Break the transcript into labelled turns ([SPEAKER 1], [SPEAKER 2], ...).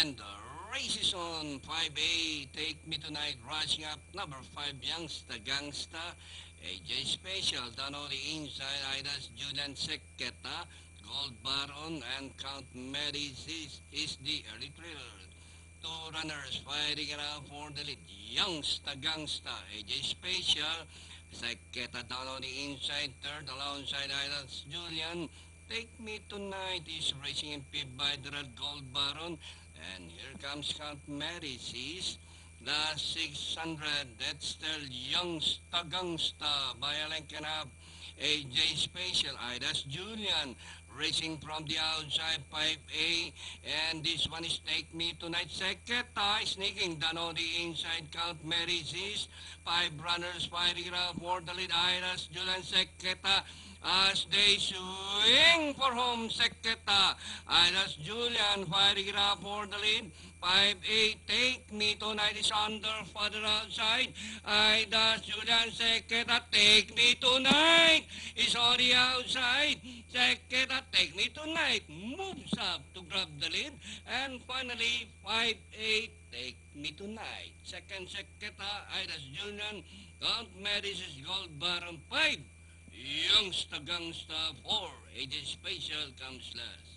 [SPEAKER 1] And the race is on 5A. Take Me Tonight, rushing up number 5, Youngsta Gangsta. AJ Special, down on the inside, Idas Julian Seketa. Gold Baron and Count Mary's is the early thriller. Two runners fighting around for the lead. Youngsta Gangsta, AJ Special. Seketa down on the inside, third alongside Idas Julian. Take Me Tonight is racing in fifth by the Red Gold Baron. And here comes Count Mary sees the 600. That's still Youngsta Gangsta by a length and a half. AJ Special, Idas Julian, racing from the outside 5A. And this one is Take Me Tonight. Seketa sneaking down on the inside. Count Mary sees five runners fighting around for the lead. Idas Julian Seketa as they swing for home. Seketa, Idas Julian fighting it up for the lead. 5-8, Take Me Tonight is under further outside. Idas Julian Seketa, Take Me Tonight is on the outside. Seketa, Take Me Tonight moves up to grab the lead. And finally, 5-8, Take Me Tonight. Second Seketa, Idas Julian, Count Mary's Gold Baron 5. Youngsta Gangsta 4, AJ Special comes last.